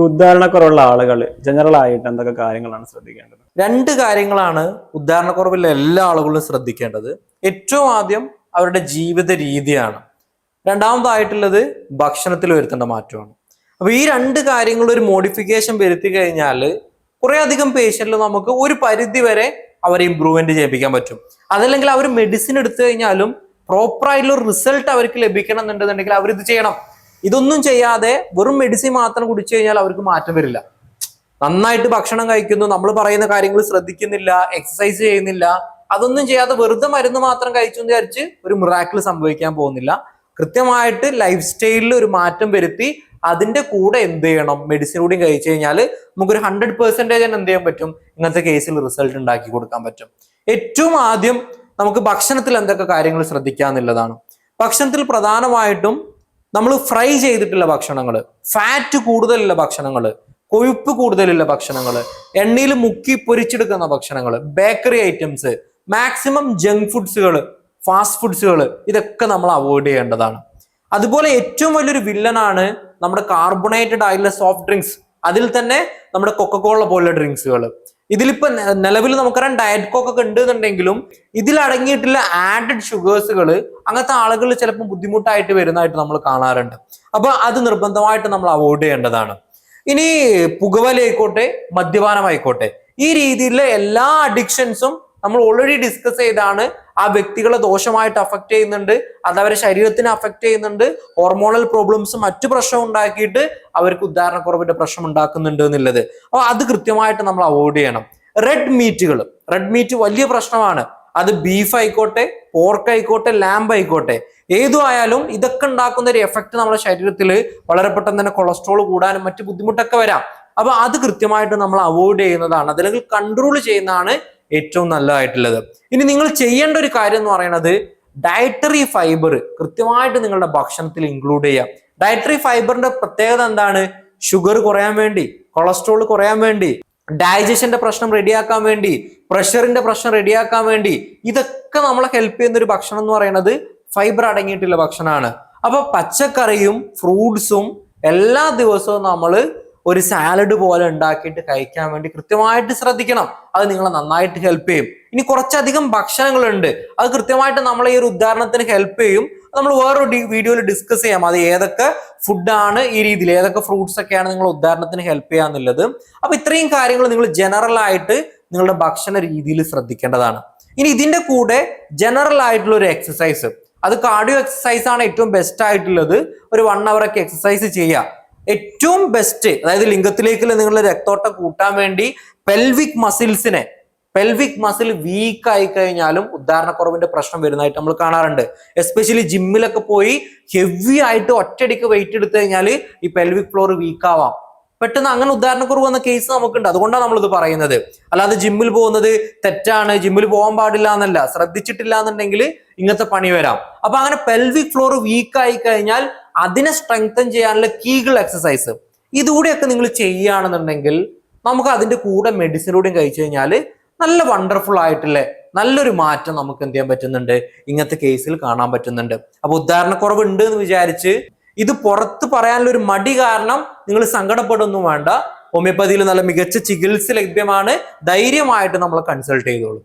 ഉദാഹരണക്കുറവുള്ള ആളുകൾ ജനറൽ ആയിട്ട് എന്തൊക്കെ കാര്യങ്ങളാണ് ശ്രദ്ധിക്കേണ്ടത്? രണ്ട് കാര്യങ്ങളാണ് ഉദാഹരണക്കുറവുള്ള എല്ലാ ആളുകളും ശ്രദ്ധിക്കേണ്ടത്. ഏറ്റവും ആദ്യം അവരുടെ ജീവിത രീതിയാണ്. രണ്ടാമതായിട്ടുള്ളത് ഭക്ഷണത്തിൽ വരുത്തേണ്ട മാറ്റമാണ്. അപ്പൊ ഈ രണ്ട് കാര്യങ്ങൾ ഒരു മോഡിഫിക്കേഷൻ വരുത്തി കഴിഞ്ഞാൽ കുറെ അധികം പേഷ്യന്റിൽ നമുക്ക് ഒരു പരിധി വരെ അവരെ ഇമ്പ്രൂവ്മെന്റ് ചെയ്യിപ്പിക്കാൻ പറ്റും. അതല്ലെങ്കിൽ അവർ മെഡിസിൻ എടുത്തു കഴിഞ്ഞാലും പ്രോപ്പർ ആയിട്ടുള്ള റിസൾട്ട് അവർക്ക് ലഭിക്കണം എന്നുണ്ടെന്നുണ്ടെങ്കിൽ അവരിത് ചെയ്യണം. ഇതൊന്നും ചെയ്യാതെ വെറും മെഡിസിൻ മാത്രം കുടിച്ചു കഴിഞ്ഞാൽ അവർക്ക് മാറ്റം വരില്ല. നന്നായിട്ട് ഭക്ഷണം കഴിക്കുന്നു, നമ്മൾ പറയുന്ന കാര്യങ്ങൾ ശ്രദ്ധിക്കുന്നില്ല, എക്സസൈസ് ചെയ്യുന്നില്ല, അതൊന്നും ചെയ്യാതെ വെറുതെ മരുന്ന് മാത്രം കഴിച്ചു എന്ന് വിചാരിച്ച് ഒരു മിറാക്കിൾ സംഭവിക്കാൻ പോകുന്നില്ല. കൃത്യമായിട്ട് ലൈഫ് സ്റ്റൈലിൽ ഒരു മാറ്റം വരുത്തി അതിന്റെ കൂടെ എന്ത് ചെയ്യണം, മെഡിസിൻ കൂടി കഴിച്ചു കഴിഞ്ഞാൽ നമുക്കൊരു 100% എന്ത് ചെയ്യാൻ പറ്റും, ഇങ്ങനത്തെ കേസിൽ റിസൾട്ട് ഉണ്ടാക്കി കൊടുക്കാൻ പറ്റും. ഏറ്റവും ആദ്യം നമുക്ക് ഭക്ഷണത്തിൽ എന്തൊക്കെ കാര്യങ്ങൾ ശ്രദ്ധിക്കാന്നുള്ളതാണ്. ഭക്ഷണത്തിൽ പ്രധാനമായിട്ടും നമ്മൾ ഫ്രൈ ചെയ്തിട്ടുള്ള ഭക്ഷണങ്ങൾ, ഫാറ്റ് കൂടുതലുള്ള ഭക്ഷണങ്ങൾ, കൊഴുപ്പ് കൂടുതലുള്ള ഭക്ഷണങ്ങൾ, എണ്ണയിൽ മുക്കി പൊരിച്ചെടുക്കുന്ന ഭക്ഷണങ്ങൾ, ബേക്കറി ഐറ്റംസ്, മാക്സിമം ജങ്ക് ഫുഡ്സുകൾ, ഫാസ്റ്റ് ഫുഡ്സുകൾ, ഇതൊക്കെ നമ്മൾ അവോയ്ഡ് ചെയ്യേണ്ടതാണ്. അതുപോലെ ഏറ്റവും വലിയൊരു വില്ലനാണ് നമ്മുടെ കാർബണേറ്റഡ് ആയിട്ടുള്ള സോഫ്റ്റ് ഡ്രിങ്ക്സ്, അതിൽ തന്നെ നമ്മുടെ കൊക്കക്കോള പോലുള്ള ഡ്രിങ്ക്സുകൾ. ഇതിലിപ്പോ നിലവിൽ നമുക്കറിയാം ഡയറ്റ് കോക്കൊക്കെ ഉണ്ട് എന്നുണ്ടെങ്കിലും ഇതിൽ അടങ്ങിയിട്ടുള്ള ആഡഡ് ഷുഗേഴ്സുകൾ അങ്ങനത്തെ ആളുകൾ ചിലപ്പോൾ ബുദ്ധിമുട്ടായിട്ട് വരുന്നതായിട്ട് നമ്മൾ കാണാറുണ്ട്. അപ്പൊ അത് നിർബന്ധമായിട്ട് നമ്മൾ അവോയ്ഡ് ചെയ്യേണ്ടതാണ്. ഇനി പുകവലിയായിക്കോട്ടെ, മദ്യപാനമായിക്കോട്ടെ, ഈ രീതിയിലുള്ള എല്ലാ അഡിക്ഷൻസും നമ്മൾ ഓൾറെഡി ഡിസ്കസ് ചെയ്താണ്. ആ വ്യക്തികളെ ദോഷമായിട്ട് അഫക്ട് ചെയ്യുന്നുണ്ട്, അത് അവരുടെ ശരീരത്തിനെ അഫക്ട് ചെയ്യുന്നുണ്ട്, ഹോർമോണൽ പ്രോബ്ലംസ് മറ്റു പ്രശ്നം ഉണ്ടാക്കിയിട്ട് അവർക്ക് ഉദാഹരണക്കുറവിന്റെ പ്രശ്നം ഉണ്ടാക്കുന്നുണ്ട് എന്നുള്ളത്. അപ്പൊ അത് കൃത്യമായിട്ട് നമ്മൾ അവോയ്ഡ് ചെയ്യണം. റെഡ് മീറ്റ് വലിയ പ്രശ്നമാണ്. അത് ബീഫ് ആയിക്കോട്ടെ, പോർക്ക് ആയിക്കോട്ടെ, ലാമ്പ് ആയിക്കോട്ടെ, ഏതും ആയാലും ഇതൊക്കെ ഉണ്ടാക്കുന്ന ഒരു എഫക്ട് നമ്മുടെ ശരീരത്തിൽ വളരെ പെട്ടെന്ന് തന്നെ കൊളസ്ട്രോൾ കൂടാനും മറ്റു ബുദ്ധിമുട്ടൊക്കെ വരാം. അപ്പൊ അത് കൃത്യമായിട്ട് നമ്മൾ അവോയ്ഡ് ചെയ്യുന്നതാണ്, അതല്ലെങ്കിൽ കൺട്രോൾ ചെയ്യുന്നതാണ് ഏറ്റവും നല്ലതായിട്ടുള്ളത്. ഇനി നിങ്ങൾ ചെയ്യേണ്ട ഒരു കാര്യം എന്ന് പറയുന്നത് ഡയറ്ററി ഫൈബർ കൃത്യമായിട്ട് നിങ്ങളുടെ ഭക്ഷണത്തിൽ ഇൻക്ലൂഡ് ചെയ്യാം. ഡയറ്ററി ഫൈബറിന്റെ പ്രത്യേകത എന്താണ്? ഷുഗർ കുറയാൻ വേണ്ടി, കൊളസ്ട്രോൾ കുറയാൻ വേണ്ടി, ഡൈജഷന്റെ പ്രശ്നം റെഡിയാക്കാൻ വേണ്ടി, പ്രഷറിന്റെ പ്രശ്നം റെഡിയാക്കാൻ വേണ്ടി, ഇതൊക്കെ നമ്മളെ ഹെൽപ്പ് ചെയ്യുന്ന ഒരു ഭക്ഷണം എന്ന് പറയുന്നത് ഫൈബർ അടങ്ങിയിട്ടുള്ള ഭക്ഷണമാണ്. അപ്പൊ പച്ചക്കറിയും ഫ്രൂട്ട്സും എല്ലാ ദിവസവും നമ്മൾ ഒരു സാലഡ് പോലെ ഉണ്ടാക്കിയിട്ട് കഴിക്കാൻ വേണ്ടി കൃത്യമായിട്ട് ശ്രദ്ധിക്കണം. അത് നിങ്ങളെ നന്നായിട്ട് ഹെൽപ്പ് ചെയ്യും. ഇനി കുറച്ചധികം ഭക്ഷണങ്ങളുണ്ട്, അത് കൃത്യമായിട്ട് നമ്മളെ ഈ ഒരു ഉദാഹരണത്തിന് ഹെൽപ്പ് ചെയ്യും. നമ്മൾ വേറൊരു വീഡിയോയിൽ ഡിസ്കസ് ചെയ്യാം, അത് ഏതൊക്കെ ഫുഡാണ് ഈ രീതിയിൽ, ഏതൊക്കെ ഫ്രൂട്ട്സ് ഒക്കെയാണ് നിങ്ങൾ ഉദാഹരണത്തിന് ഹെൽപ്പ് ചെയ്യാന്നുള്ളത്. അപ്പൊ ഇത്രയും കാര്യങ്ങൾ നിങ്ങൾ ജനറൽ ആയിട്ട് നിങ്ങളുടെ ഭക്ഷണ രീതിയിൽ ശ്രദ്ധിക്കേണ്ടതാണ്. ഇനി ഇതിന്റെ കൂടെ ജനറൽ ആയിട്ടുള്ള ഒരു എക്സസൈസ്, അത് കാർഡിയോ എക്സസൈസ് ആണ് ഏറ്റവും ബെസ്റ്റ് ആയിട്ടുള്ളത്. ഒരു 1 hour ഒക്കെ എക്സസൈസ് ചെയ്യുക. ഏറ്റവും ബെസ്റ്റ്, അതായത് ലിംഗത്തിലേക്കുള്ള നിങ്ങളുടെ രക്തോട്ടം കൂട്ടാൻ വേണ്ടി പെൽവിക് മസിൽ വീക്ക് ആയി കഴിഞ്ഞാലും ഉദാഹരണക്കുറവിന്റെ പ്രശ്നം വരുന്നതായിട്ട് നമ്മൾ കാണാറുണ്ട്. എസ്പെഷ്യലി ജിമ്മിലൊക്കെ പോയി ഹെവി ആയിട്ട് ഒറ്റയടിക്ക് വെയിറ്റ് എടുത്തു കഴിഞ്ഞാൽ ഈ പെൽവിക് ഫ്ലോർ വീക്ക് ആവാം. പെട്ടെന്ന് അങ്ങനെ ഉദാഹരണക്കുറവ് വന്ന കേസ് നമുക്കുണ്ട്. അതുകൊണ്ടാണ് നമ്മളിത് പറയുന്നത്. അല്ലാതെ ജിമ്മിൽ പോകുന്നത് തെറ്റാണ്, ജിമ്മിൽ പോകാൻ പാടില്ല എന്നല്ല, ശ്രദ്ധിച്ചിട്ടില്ല എന്നുണ്ടെങ്കിൽ ഇങ്ങനത്തെ പണി വരാം. അപ്പൊ അങ്ങനെ പെൽവിക് ഫ്ലോർ വീക്ക് ആയി കഴിഞ്ഞാൽ അതിനെ സ്ട്രെങ്തൻ ചെയ്യാനുള്ള കീഗിൾ എക്സസൈസ്, ഇതുകൂടെയൊക്കെ നിങ്ങൾ ചെയ്യുകയാണെന്നുണ്ടെങ്കിൽ നമുക്ക് അതിന്റെ കൂടെ മെഡിസിനൂടെയും കഴിച്ചു കഴിഞ്ഞാൽ നല്ല വണ്ടർഫുൾ ആയിട്ടുള്ള നല്ലൊരു മാറ്റം നമുക്ക് എന്ത് ചെയ്യാൻ പറ്റുന്നുണ്ട്, ഇങ്ങനത്തെ കേസിൽ കാണാൻ പറ്റുന്നുണ്ട്. അപ്പൊ ഉദാഹരണക്കുറവ് ഉണ്ട് എന്ന് വിചാരിച്ച് ഇത് പുറത്ത് പറയാനുള്ള ഒരു മടി കാരണം നിങ്ങൾ സങ്കടപ്പെടുന്നു വേണ്ട. ഹോമിയോപ്പതിയിൽ നല്ല മികച്ച ചികിത്സ ലഭ്യമാണ്. ധൈര്യമായിട്ട് നമ്മളെ കൺസൾട്ട് ചെയ്തോളൂ.